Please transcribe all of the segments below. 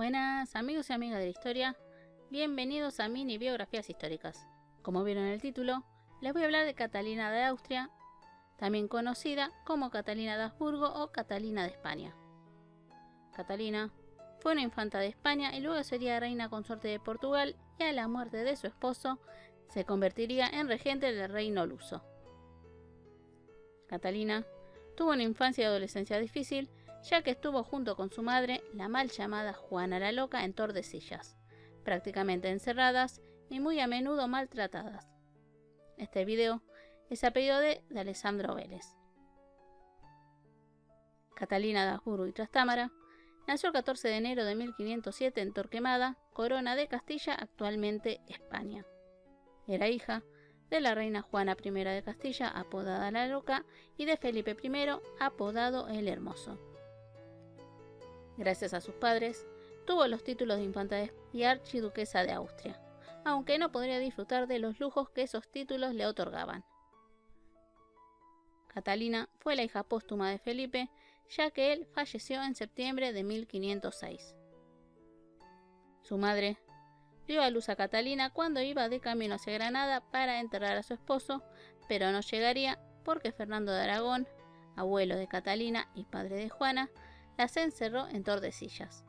Buenas amigos y amigas de la historia, bienvenidos a Mini Biografías Históricas. Como vieron en el título, les voy a hablar de Catalina de Austria, también conocida como Catalina de Habsburgo o Catalina de España. Catalina fue una infanta de España y luego sería reina consorte de Portugal, y a la muerte de su esposo se convertiría en regente del reino luso. Catalina tuvo una infancia y adolescencia difícil, ya que estuvo junto con su madre, la mal llamada Juana la Loca, en Tordesillas, prácticamente encerradas y muy a menudo maltratadas. Este video es a pedido de Alessandro Vélez. Catalina de Habsburgo y Trastámara nació el 14 de enero de 1507 en Torquemada, Corona de Castilla, actualmente España. Era hija de la reina Juana I de Castilla, apodada la Loca, y de Felipe I, apodado el Hermoso. Gracias a sus padres, tuvo los títulos de infanta y archiduquesa de Austria, aunque no podría disfrutar de los lujos que esos títulos le otorgaban. Catalina fue la hija póstuma de Felipe, ya que él falleció en septiembre de 1506. Su madre dio a luz a Catalina cuando iba de camino hacia Granada para enterrar a su esposo, pero no llegaría porque Fernando de Aragón, abuelo de Catalina y padre de Juana, las encerró en Tordesillas.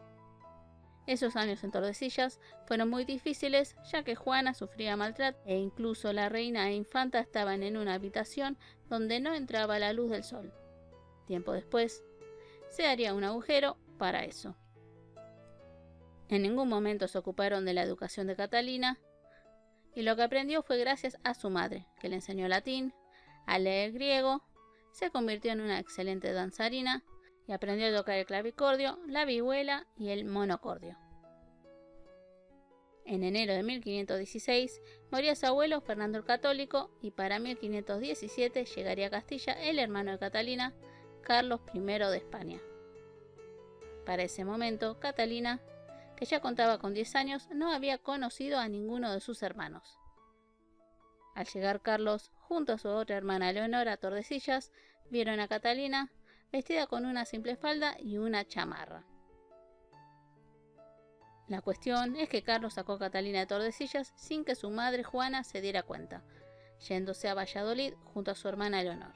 Esos años en Tordesillas fueron muy difíciles, ya que Juana sufría maltrato e incluso la reina e infanta estaban en una habitación donde no entraba la luz del sol. Tiempo después, se haría un agujero para eso. En ningún momento se ocuparon de la educación de Catalina, y lo que aprendió fue gracias a su madre, que le enseñó latín, a leer griego, se convirtió en una excelente danzarina y aprendió a tocar el clavicordio, la vihuela y el monocordio. En enero de 1516 moría su abuelo Fernando el Católico, y para 1517 llegaría a Castilla el hermano de Catalina, Carlos I de España. Para ese momento, Catalina, que ya contaba con 10 años, no había conocido a ninguno de sus hermanos. Al llegar Carlos, junto a su otra hermana Leonora, a Tordesillas, vieron a Catalina vestida con una simple falda y una chamarra. La cuestión es que Carlos sacó a Catalina de Tordesillas sin que su madre Juana se diera cuenta, yéndose a Valladolid junto a su hermana Leonor.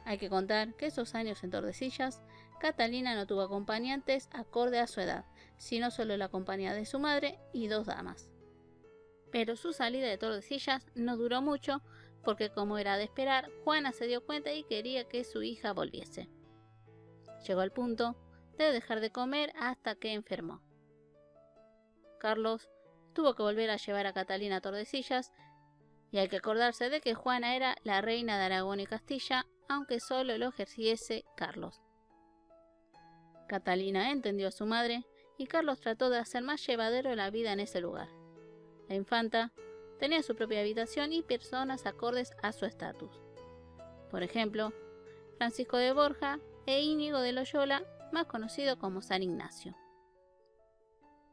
Hay que contar que esos años en Tordesillas, Catalina no tuvo acompañantes acorde a su edad, sino solo la compañía de su madre y 2 damas. Pero su salida de Tordesillas no duró mucho, porque como era de esperar, Juana se dio cuenta y quería que su hija volviese. Llegó al punto de dejar de comer hasta que enfermó. Carlos tuvo que volver a llevar a Catalina a Tordesillas, y hay que acordarse de que Juana era la reina de Aragón y Castilla, aunque solo lo ejerciese Carlos. Catalina entendió a su madre, y Carlos trató de hacer más llevadero la vida en ese lugar. La infanta tenía su propia habitación y personas acordes a su estatus. Por ejemplo, Francisco de Borja e Íñigo de Loyola, más conocido como San Ignacio.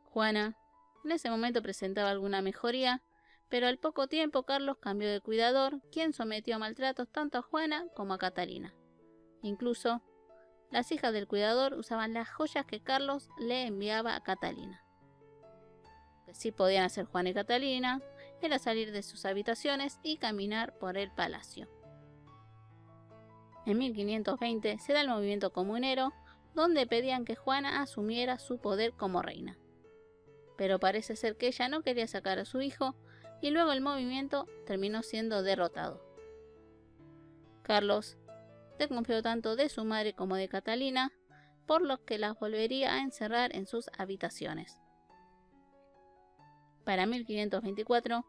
Juana en ese momento presentaba alguna mejoría, pero al poco tiempo Carlos cambió de cuidador, quien sometió a maltratos tanto a Juana como a Catalina. Incluso, las hijas del cuidador usaban las joyas que Carlos le enviaba a Catalina. Lo que sí podían hacer Juana y Catalina era salir de sus habitaciones y caminar por el palacio. En 1520 se da el movimiento comunero, donde pedían que Juana asumiera su poder como reina. Pero parece ser que ella no quería sacar a su hijo, y luego el movimiento terminó siendo derrotado. Carlos desconfió tanto de su madre como de Catalina, por lo que las volvería a encerrar en sus habitaciones. Para 1524,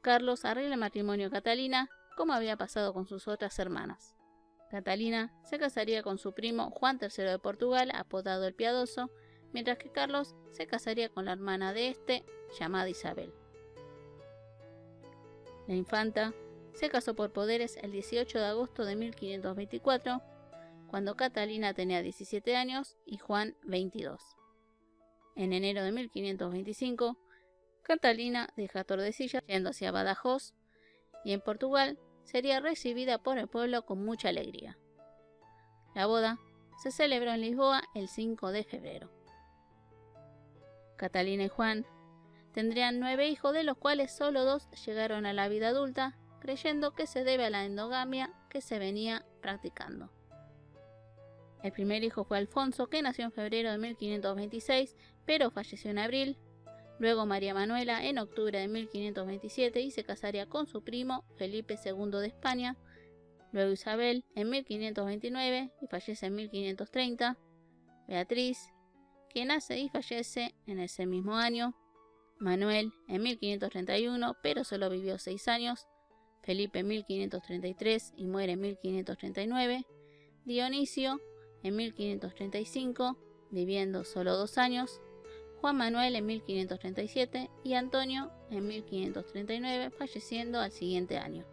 Carlos arregla el matrimonio de Catalina, como había pasado con sus otras hermanas. Catalina se casaría con su primo Juan III de Portugal, apodado el Piadoso, mientras que Carlos se casaría con la hermana de este, llamada Isabel. La infanta se casó por poderes el 18 de agosto de 1524, cuando Catalina tenía 17 años y Juan 22. En enero de 1525, Catalina deja Tordesillas yendo hacia Badajoz, y en Portugal sería recibida por el pueblo con mucha alegría. La boda se celebró en Lisboa el 5 de febrero. Catalina y Juan tendrían 9 hijos, de los cuales solo 2 llegaron a la vida adulta, creyendo que se debe a la endogamia que se venía practicando. El primer hijo fue Alfonso, que nació en febrero de 1526, pero falleció en abril. Luego María Manuela en octubre de 1527 y se casaría con su primo Felipe II de España. Luego Isabel en 1529 y fallece en 1530. Beatriz, que nace y fallece en ese mismo año. Manuel en 1531, pero solo vivió 6 años. Felipe en 1533 y muere en 1539. Dionisio en 1535, viviendo solo 2 años. Juan Manuel en 1537 y Antonio en 1539, falleciendo al siguiente año.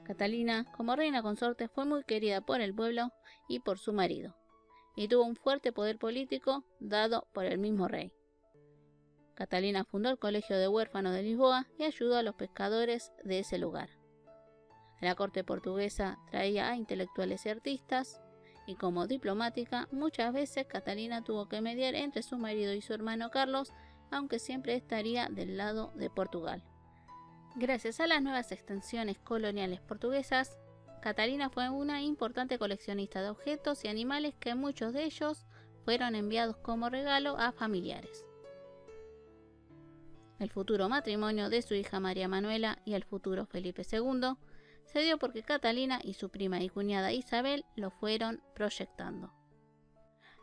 Catalina, como reina consorte, fue muy querida por el pueblo y por su marido, y tuvo un fuerte poder político dado por el mismo rey. Catalina fundó el Colegio de Huérfanos de Lisboa y ayudó a los pescadores de ese lugar. La corte portuguesa traía a intelectuales y artistas, y como diplomática, muchas veces Catalina tuvo que mediar entre su marido y su hermano Carlos, aunque siempre estaría del lado de Portugal. Gracias a las nuevas extensiones coloniales portuguesas, Catalina fue una importante coleccionista de objetos y animales, que muchos de ellos fueron enviados como regalo a familiares. El futuro matrimonio de su hija María Manuela y el futuro Felipe II se dio porque Catalina y su prima y cuñada Isabel lo fueron proyectando.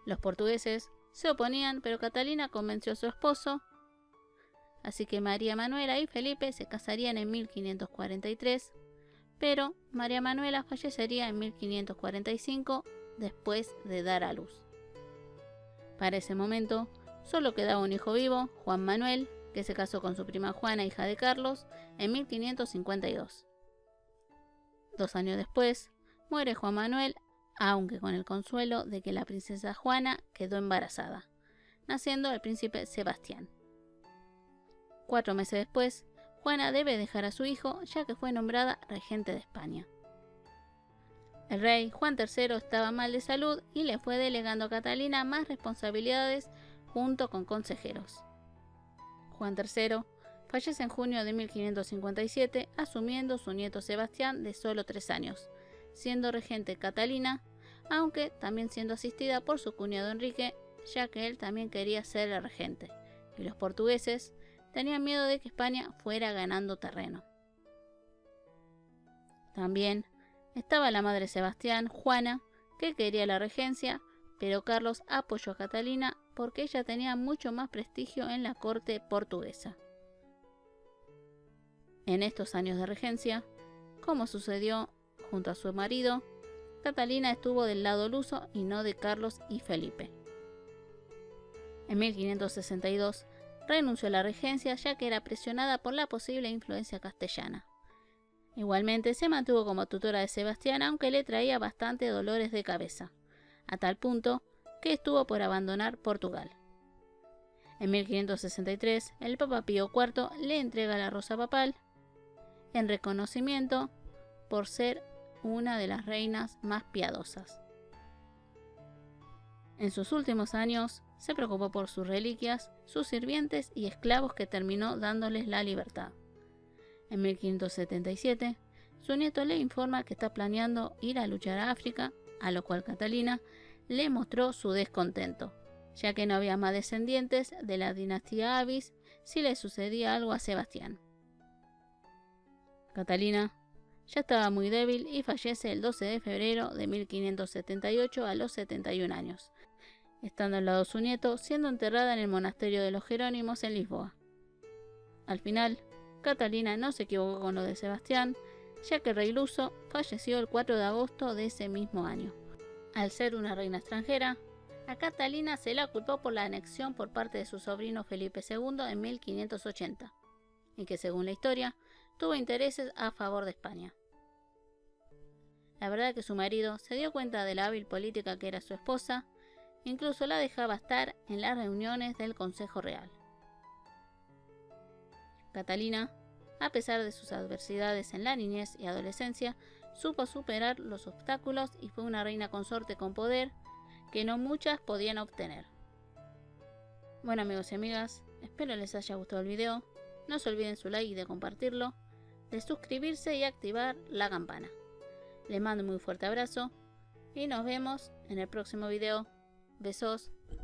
Los portugueses se oponían, pero Catalina convenció a su esposo, así que María Manuela y Felipe se casarían en 1543, pero María Manuela fallecería en 1545 después de dar a luz. Para ese momento solo quedaba un hijo vivo, Juan Manuel, que se casó con su prima Juana, hija de Carlos, en 1552. 2 años después, muere Juan Manuel, aunque con el consuelo de que la princesa Juana quedó embarazada, naciendo el príncipe Sebastián. 4 meses después, Juana debe dejar a su hijo, ya que fue nombrada regente de España. El rey Juan III estaba mal de salud y le fue delegando a Catalina más responsabilidades junto con consejeros. Juan III fallece en junio de 1557, asumiendo su nieto Sebastián de solo 3 años, siendo regente Catalina, aunque también siendo asistida por su cuñado Enrique, ya que él también quería ser el regente, y los portugueses tenían miedo de que España fuera ganando terreno. También estaba la madre de Sebastián, Juana, que quería la regencia, pero Carlos apoyó a Catalina porque ella tenía mucho más prestigio en la corte portuguesa. En estos años de regencia, como sucedió junto a su marido, Catalina estuvo del lado luso y no de Carlos y Felipe. En 1562 renunció a la regencia, ya que era presionada por la posible influencia castellana. Igualmente se mantuvo como tutora de Sebastián, aunque le traía bastante dolores de cabeza, a tal punto que estuvo por abandonar Portugal. En 1563, el Papa Pío IV le entrega la rosa papal en reconocimiento por ser una de las reinas más piadosas. En sus últimos años se preocupó por sus reliquias, sus sirvientes y esclavos, que terminó dándoles la libertad. En 1577, su nieto le informa que está planeando ir a luchar a África, a lo cual Catalina le mostró su descontento, ya que no había más descendientes de la dinastía Avis si le sucedía algo a Sebastián. Catalina ya estaba muy débil y fallece el 12 de febrero de 1578 a los 71 años, estando al lado de su nieto, siendo enterrada en el monasterio de los Jerónimos en Lisboa. Al final, Catalina no se equivocó con lo de Sebastián, ya que el rey luso falleció el 4 de agosto de ese mismo año. Al ser una reina extranjera, a Catalina se la culpó por la anexión por parte de su sobrino Felipe II en 1580, y que según la historia, tuvo intereses a favor de España. La verdad que su marido se dio cuenta de la hábil política que era su esposa, incluso la dejaba estar en las reuniones del Consejo Real. Catalina, a pesar de sus adversidades en la niñez y adolescencia, supo superar los obstáculos y fue una reina consorte con poder que no muchas podían obtener. Bueno amigos y amigas, espero les haya gustado el video. No se olviden su like y de compartirlo, de suscribirse y activar la campana. Les mando un muy fuerte abrazo y nos vemos en el próximo video. Besos.